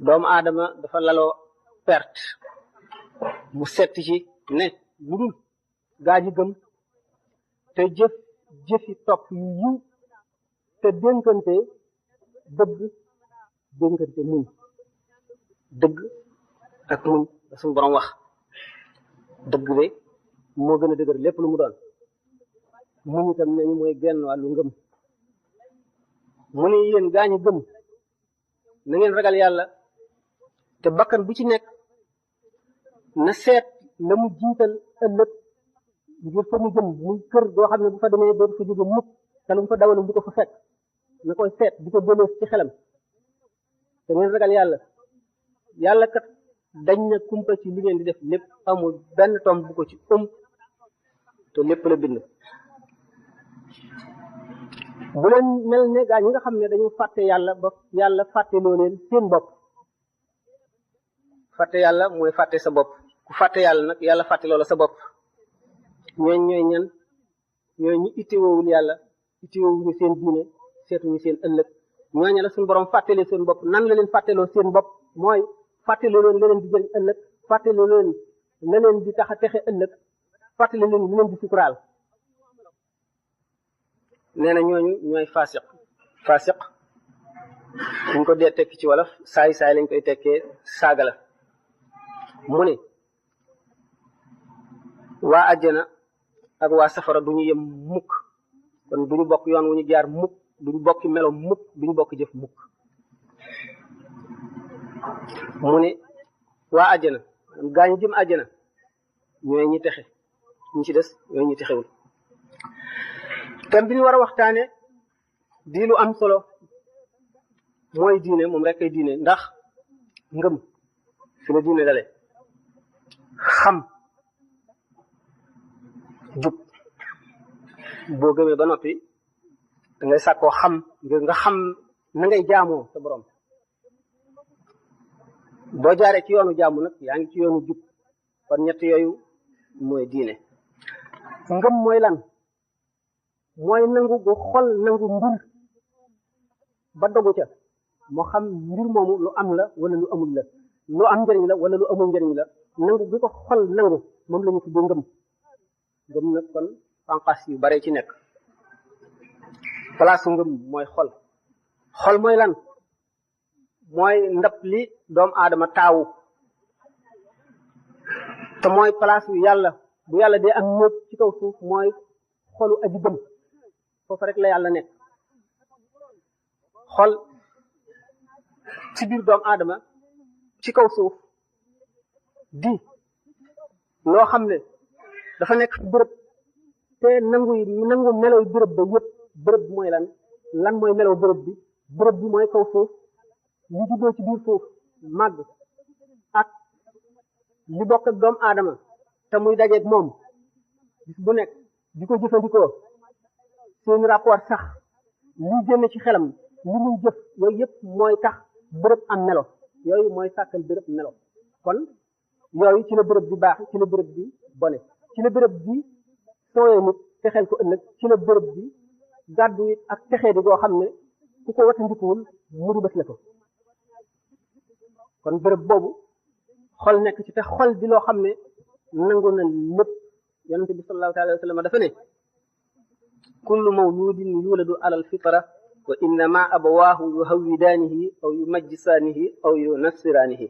doomu aadama dafa laloo perte mu setti ci ne lu dul gaa ji gëm te jëfi topp yu yiw te dénkante dëgg dénkante muñ dëgg ak muñ la suñu borom wax dëgg de moo gën a dëgër lépp lu mu doon muñ itam nañu mooy genn wàllu ngëm mu ne yéen gaa ñi gëm na ngeen ragal yàlla te bakkan bu ci nekk na seet la mu jiital ëllëg ngir fa mu jëm muy kër goo xam ne bu fa demee dootu fa jóge mukk te lu mu fa dawalam du ko fa fekk na koy seet di ko jëlee ci xelam te ngeen ragal yàlla yàlla kat dañ na kumpa ci li ngeen di def lépp amul benn tomb bu ko ci te lépp la bind bu leen mel ne gaa ñi nga xam ne dañu fàtte yàlla ba yàlla fàtte loo leen seen bopp fàtte yàlla mooy fàtte sa bopp ku fàtte yàlla nag yàlla fàtte loola sa bopp ñooy ñan ñooy ñu ittewoowul yàlla ittewoowuñu seen diine seetuñu seen ëllëg ñooñu la suñu borom fàttale seen bopp nan la leen fàtteloo seen bopp mooy fàttale leen la leen di jëriñ ëllëg fàttale leen la leen di tax a texe ëllëg fàttale leen lu leen di sukuraal nee na ñooñu ñooy fasiq buñ ko dee tekki ci wolof saay lañ koy tekkee saaga la mu ne waa àjjana ak waa safara duñu yem mukk kon duñu bokk yoon wu ñu jaar mukk duñu bokki melo mukk duñu bokk jëf mukk mu ne waa àjjana gaa ñi jëm àjjana ñooy ñi texe ñi ci des ñooy ñi texewul thème bi ñu war a waxtaane di lu am solo mooy diine moom rek ay diine ndax ngëm fi la diine dale xam jub boo gëmee ba noppi da ngay sàkkoo xam ngir nga xam na ngay jaamoo sa borom boo jaaree ci yoonu jaamu nag yaa ngi ci yoonu jub kon ñett yooyu mooy diine ngëm mooy lan mooy nangu gu xol nangu mbir ba dogu ca moo xam mbir moomu lu am la wala lu amul la lu am njëriñ la wala lu amul njëriñ la nangu bi ko xol nangu moom la ñu tuddee ngëm nag kon fanqas yu bare ci nekk place ngëm mooy xol mooy lan mooy ndab li doomu aadama taawu te mooy place yu yàlla bu yàlla dee am ñëpp ci kaw suuf mooy xolu aji gëm foofu rek la yàlla nekk xol ci biir doomu aadama ci kaw suuf di loo xam ne dafa nekk fi bërëb te nangu melow bërëb ba yëpp bërëb bi mooy lan mooy melow bërëb bi mooy kaw suuf li juddoo ci biir suuf màgg ak li bokk ak doomu aadama te muy dajeeg moom bis bu nekk di ko jëfandikoo seen rapport sax li génne ci xelam li muy jëf yooyu yëpp mooy tax bërëb am melo yooyu mooy sàkkal bërëb melo kon yooyu ci la bërëb bi baax ci la bërëb bi bone ci la bërëb bi sooyee nit texeel ko ëllëg ci la bërëb bi gàddu it ak texee di goo xam ne ku ko watandikuwul muri bés la ko kon bërëb boobu xol nekk ci te xol di loo xam ne nangu na lépp yonente bi sallallahu alayhi wa sallam dafa ne kullu mawludin yuladu ala alfitra wa innama abawaahu yuhawwidaanihi aw yumajjisaanihi aw yunassiraanihi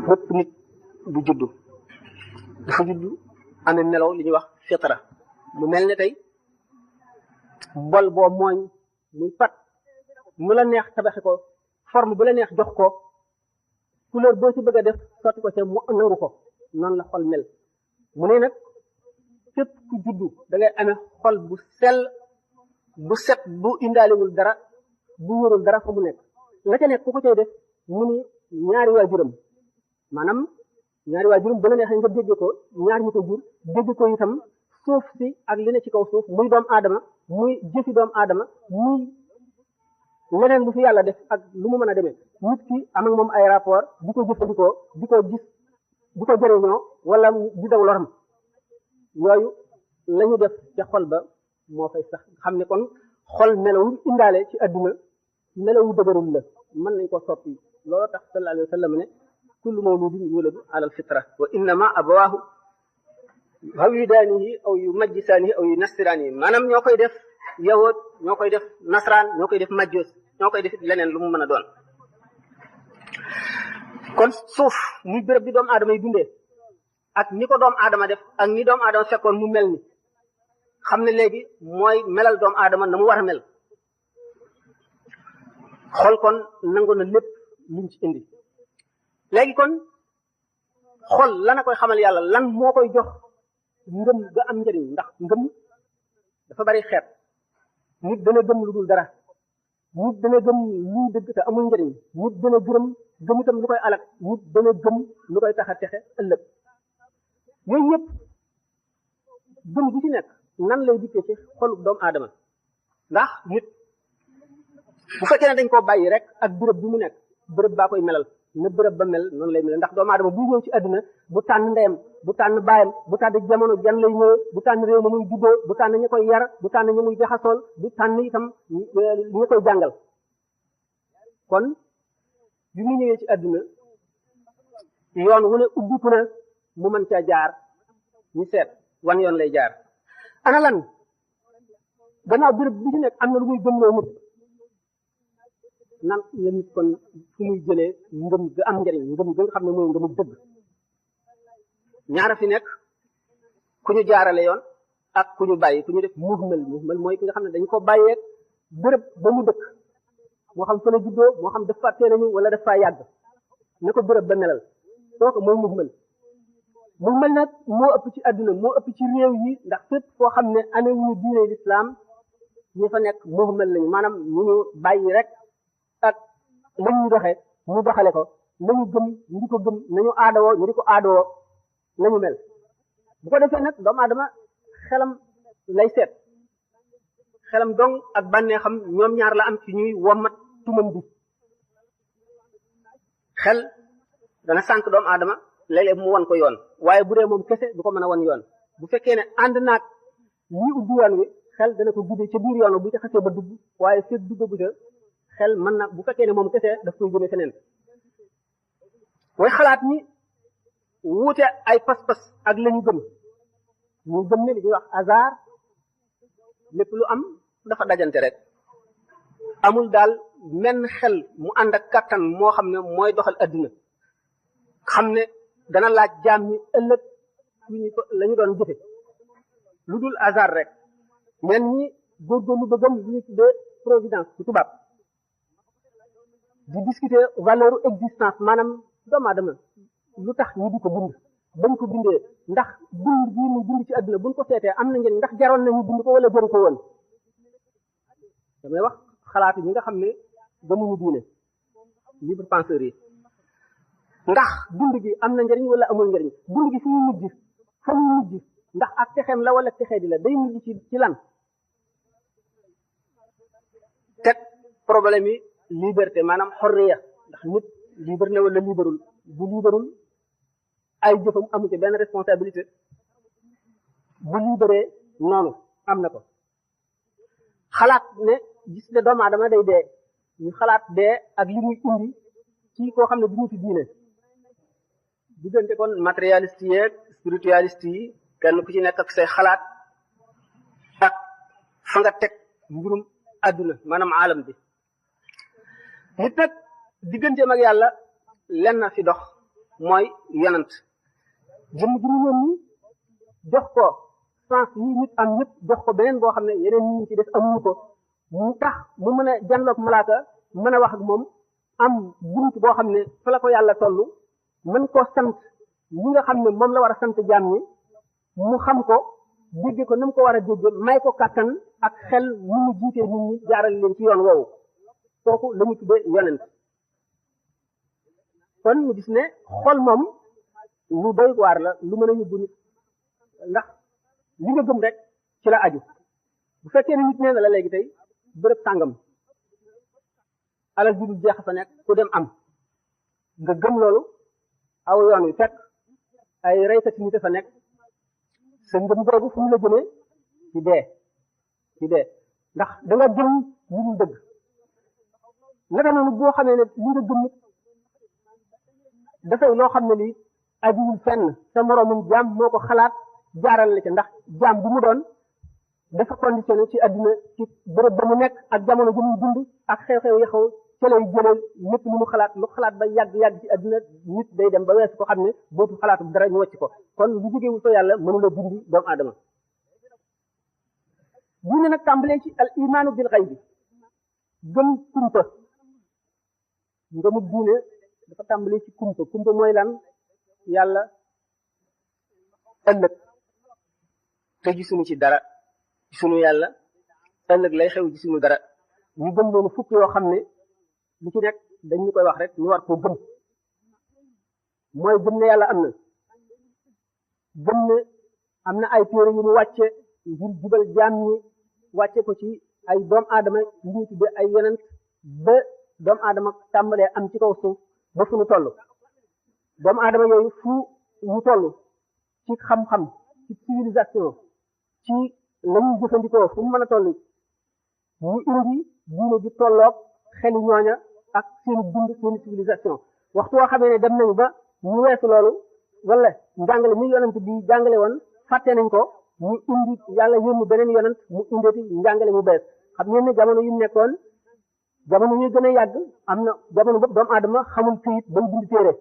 bépp nit bu juddu dafa juddu amee melaw li ñuy wax fitra mu mel ne tey bol boo mooñ muy pat mu la neex tabaxi ko forme bu la neex jox ko couleur boo ci bëgg a def sotti ko ca mu nangu ko noonu la xol mel mu ne nag képp ku juddu da ngay amee xol bu sell bu set bu indaalewul dara bu wérul dara fa mu nekk la ca nekk ku ko cay def mu ni ñaari waajuram maanaam ñaari waajuram bu la neexee nga dégg ko ñaar ñi ko jur dégg ko itam suuf si ak li ne ci kaw suuf muy doomu aadama muy jëfi doomu aadama muy leneen lu fi yàlla def ak lu mu mën a demee nit ki am ak moom ay rapport di ko jëfandikoo di ko gis di ko jëriñoo wala di daw loram yooyu la ñu def ca xol ba moo fay sax xam ne kon xol melawul indaale ci adduna melawu dëgërul la mën nañ ko soppi loolu tax sallallahu alayhi wa sallam ne kullu mawludin yuladu ala alfitra wa innama abawaahu hawidaanihi aw yu majjisaanihi aw yu nasiraanihi maanaam ñoo koy def yawoot ñoo koy def nasraan ñoo koy def majjoos ñoo koy def leneen lu mu mën a doon. kon suuf muy béréb bi doomu aadama yi dundee ak ni ko doomu aadama def ak ni doomu aadama fekkoon mu mel ni xam ne léegi mooy melal doomu aadama na mu war a mel xol kon nangu na lépp luñ ci indi léegi kon xol lan a koy xamal yàlla lan moo koy jox ngëm ga am njëriñ ndax ngëm dafa bari xeet nit dana gëm lu dul dara nit dana gëm luy dëgg te amul njëriñ nit dana gëm itam lu koy alak nit dana gëm lu koy tax a texe ëllëg yooyu yëpp gëm gi ci nekk nan lay dikkee ci xolu doomu aadama ndax nit bu fekkee ne dañ koo bàyyi rek ak béréb bi mu nekk béréb baa koy melal na béréb ba mel noonu lay mel ndax doomu aadama bu ñëw ci àdduna bu tànn ndeyam bu tànn baayam bu tànn jamono jan lay ñëwee bu tànn réew ma muy juddoo bu tànn ñi koy yar bu tànn ñi muy jaxasool bu tànn itam ñi koy jàngal kon bi mu ñëwee ci àdduna yoon wu ne ubbiku na mu mën caa jaar ñu seet wan yoon lay jaar ana lan gannaaw béréb bi ci nekk am na lu muy gëmloo nit nan la nit kon fu muy jëlee ngëm ga am njëriñ ngëm ga nga xam ne mooy ngëmu dëgg ñaara fi nekk ku ñu jaarale yoon ak ku ñu bàyyi ku ñu def muhmal mooy ki nga xam ne dañ ko bàyyeeg béréb ba mu dëkk moo xam fa la juddoo moo xam daf faa teel a ñëw wala daf faa yàgg ne ko béréb ba melal kooku mooy muhmal nag moo ëpp ci àdduna moo ëpp ci réew yi ndax fépp foo xam ne amee wuñu diine lislaam ñi fa nekk muhmal lañu maanaam ñu ñu bàyyi rek ak lañuy doxee ñu doxale ko nañu gëm ñu di ko gëm nañu aadawoo ñu di ko aadawoo nañu mel bu ko defee nag doomu aadama xelam lay seet xelam dong ak bànnee xam ñoom ñaar la am ci ñuy wommat tumam bi xel dana sànq doomu aadama léeg-léeg mu wan ko yoon waaye bu dee moom kese du ko mën a wan yoon bu fekkee ne ànd naag lii ubbi yoon wi xel dana ko guddee ca biir yoon bu ca xasee ba dugg waaye fekk duggagu ca xel mën na bu fekkee ne moom kese daf koy jëme feneen way xalaat ni wuute ay pas-pas ak lañu gëm ñu gëm ne li ñuy wax hasard lépp lu am dafa dajante rek amul daal menn xel mu ànd ak kàttan moo xam ne mooy doxal adduna xam ne dana laaj jaam ñi ëllëg la ñu doon jëfe lu dul hasard rek ñenn ñi góorgóorlu ba gëm li ñu tuddee providence ci tubaab di discuter valeur existence maanaam doomu aadama lu tax ñu di ko bind bañ ko bindee ndax bind bii mu bind ci àdduna buñ ko seetee am na njëriñ ndax jaroon nañu bind ko wala jaru ko woon damay wax xalaatu ñi nga xam ne gëmuñu diine libre penseurs yi ndax dund gi am na njëriñ wala amul njëriñ dund gi fu mu mujj ndax ak texeem la wala texee di la day mujj ci lan teg problème yi liberté maanaam xorriya ndax nit libre na wala liberul bu liberul ay jëfam amu ci benn responsabilité bu libéré noonu am na ko xalaat ne gis ne doomu aadama day dee ñu xalaat dee ak li muy indi ci koo xam ne du ñu fi diine diggante kon matérialiste yi ak spiritualiste yi kenn ku ci nekk ak say xalaat ak fa nga teg mbirum adduna maanaam alam bi nit nag digganteem ak yàlla lenn fi dox mooy yonant jëm ji mu yónni jox ko sens yi nit am yëpp jox ko beneen boo xam ne yeneen nit ñi ci def amuñu ko mu tax mu mën a janloog malaaka mën a wax ak moom am bunt boo xam ne fa la ko yàlla toll mën koo sant li nga xam ne moom la war a sant jaam ñi mu xam ko dégge ko na mu ko war a dégge may ko kàttan ak xel mu mu jiitee nit ñi jaaral leen ci yoon woowu kooku la ñu tuddee yonent kon ñu gis ne xol moom lu doy waar la lu mën a yóbbu nit ndax li nga gëm rek ci la aju bu fekkee ne nit nee na la léegi tey bërëb sàngam alal ji du jeex fa nekk ku dem am nga gëm loolu aw yoon wi fekk ay reykati nit fa nekk sa ngëm boobu fu mu la jëmee ci dee ndax da nga gëm lu dul dëgg naka noonu boo xamee ne li nga gëm dafay loo xam ne lii ajiwul fenn sa moroomum jaam moo ko xalaat jaaral la ca ndax jaam bu mu doon dafa conditionné ci adduna ci bërëb ba mu nekk ak jamono ji muy dund ak xew-xew yi xaw ca lay jëlee lépp lu mu xalaat lu xalaat ba yàgg-yàgg ci adduna nit day dem ba weesu ko xam ne bootu xalaatu dara ñu wàcc ko kon lu jógewul fa yàlla mënula dindi doomu aadama diine nag tàmbalee ci al imaanu bil xaybi gëm kumpa ngëmu diine dafa tàmbalee ci kumpa kumpa mooy lan yàlla ëllëg te gisuñu ci dara gisuñu yàlla ëllëg lay xew gisuñu dara ñu gëm loolu fukk yoo xam ne li ci nekk dañ ñu koy wax rek ñu war koo gëm mooy gëm ne yàlla am na gëm ne am na ay téere yu mu wàcce ngir jubal jaam ñi wàcce ko ci ay doomu aadama yu ñu tudde ay yonent ba doomu aadama tàmbalee am ci kaw suuf ba fu ñu toll doomu aadama yooyu fu ñu toll ci xam-xam ci civilisation ci la ñuy jëfandikoo fu mu mën a toll ñu indi diine ji tolloog xeli ñooña ak seen dund seen civilisation waxtu woo xamee ne dem nañu ba ñu weesu loolu wala njàngale mi yonent bi jàngale woon fàtte nañ ko ñu indi yàlla yónni beneen yonent mu indeeti njàngale mu bees xam ngeen ne jamono yu nekkoon jamono yu gën a yàgg am na jamono boobu doomu aadama xamul këyit bay bind téere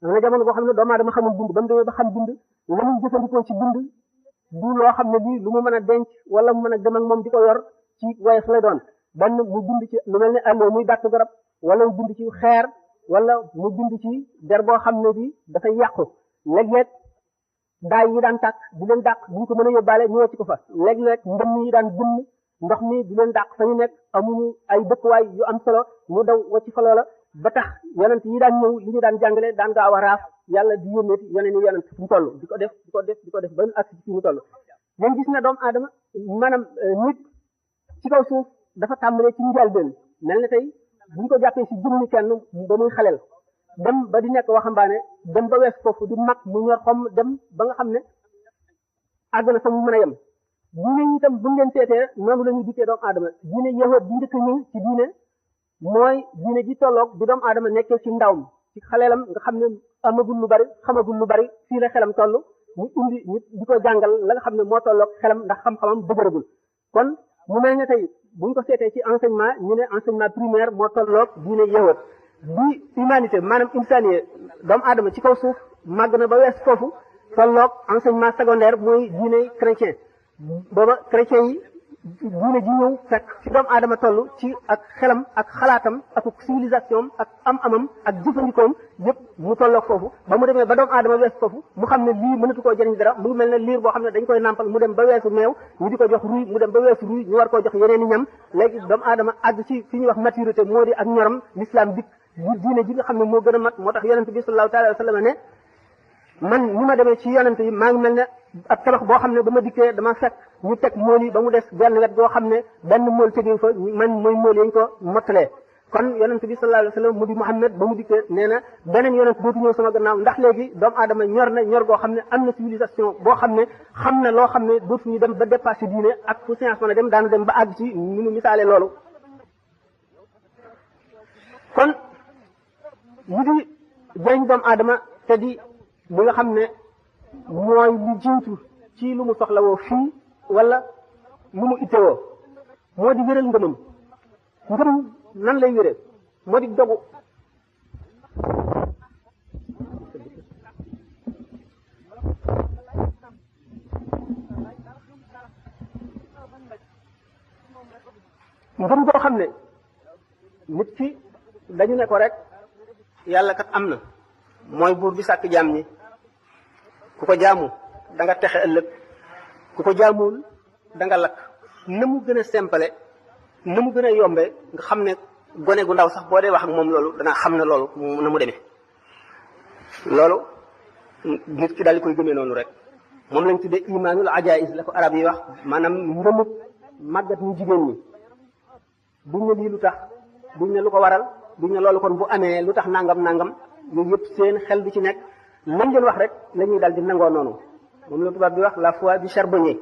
am na jamono boo xam ne doomu aadama xamul bind ba mu demee ba xam bind la muy jëfandikoo ci bind du loo xam ne lii lu mu mën a denc wala mu mën a dem ak moom di ko yor ci woyof la doon benn mu bind ci lu mel ne àllo muy dàtt garab wala mu bind ci xeer wala mu bind ci der boo xam ne bi dafay yàqu léeg-léeg daay yi daan tàkk di leen dàq bu ñu ko mën a yóbbaale ñu wacc ko fa léeg-léeg ndëmm yi daan bënn ndox mi di leen dàq fa ñu nekk amuñu ay dëkkuwaay yu am solo mu daw wacc fa loola ba tax yonent yi daan ñëw li ñu daan jàngale daan gaaw a raaf yàlla di yónneeti yeneen i yonent fu mu toll di ko def ba ñu agsi ci fi mu toll ngeen gis ne doomu aadama maanaam nit ci kaw suuf dafa tàmbalee ci njëlbéen mel ne tey buñ ko jàppee si jëmmi kenn ba muy xaleel dem ba di nekk waxambaane dem ba wees foofu di mag mu ñor xom dem ba nga xam ne àgg na fa mu mën a yem diine yi itam buñ leen seetee noonu la ñuy dikkee doomu aadama diine yahood bi njëkk a ñëw ci diine mooy diine ji tolloog bi doomu aadama nekkee ci ndawam ci xaleelam nga xam ne amagul lu bari xamagul lu bari fii la xelam toll ñu indi ñu di ko jàngal la nga xam ne moo tolloog xelam ndax xam-xamam dëgëragul kon mu mel ne tey buñ ko seetee ci enseignement ñu ne enseignement primaire moo tolloog diine yahood bi humanité maanaam insaniye doomu aadama ci kaw suuf màgg na ba wees foofu tolloog enseignement secondaire mooy diine chrétien booba chrétien yi diine ji ñëw fekk ci doomu aadama toll ci ak xelam ak xalaatam ak civilisation ak am-amam ak jëfandikoom yëpp mu tolloog foofu ba mu demee ba doomu aadama wees foofu mu xam ne lii mënatu koo jëriñ dara mu ngi mel ne liir boo xam ne dañ koy nàmpal mu dem ba weesu meew ñu di ko jox ruy mu dem ba weesu ruy ñu war koo jox yeneen i ñam léegi doomu aadama àgg ci fi ñuy wax maturité moo di ak ñoram l'islam dik bu diine ji nga xam ne moo gën a mat moo tax yonent bi sallallahu taala wa sallam ne man ni ma demee ci yonent yi maa ngi mel ne ab tabax boo xam ne ba ma dikkee dama fekk ñu teg mool yi ba mu des benn wet goo xam ne benn mool tegee fa man mooy mool yañ ko mottalee kon yonent bi sallallahu alayhi wa sallam mu di Muhammad ba mu dikkee nee na beneen yonent dootu ñëw sama gannaaw ndax léegi doomu aadama ñor na ñor goo xam ne am na civilisation boo xam ne xam na loo xam ne dootuñu dem ba dépassé diine ak fu science mën a dem daanu dem ba àgg ci ñu misaale loolu kon mu di jëriñ doomu aadama te di li nga xam ne mooy lu jiitu ci lu mu soxlawoo fii wala lu mu ittewoo moo di wéral ngëmam ngëm nan lay wéree moo di dogu ngëm boo xam ne nit ki dañu ne ko rek yàlla kat am na mooy buur bi sàkk jaam ñi ku ko jaamu da nga texe ëllëg ku ko jaamuwul da nga lakk na mu gën a simple na mu gën a yombe nga xam ne gone gu ndaw sax boo dee wax ak moom loolu dana xam ne loolu na mu demee loolu nit ki daal di koy gëmee noonu rek moom lañ tuddee imaanul ajaïs la ko arab yi wax maanaam ngëmut màggat ñu jigéen ñi duñ ne lii lu tax duñ ne lu ko waral duñ ne loolu kon bu amee lu tax nangam yooyu yëpp seen xel du ci nekk lañ leen wax rek la ñuy daal di nangoo noonu moom la tubaab bi wax la foi du charbonnier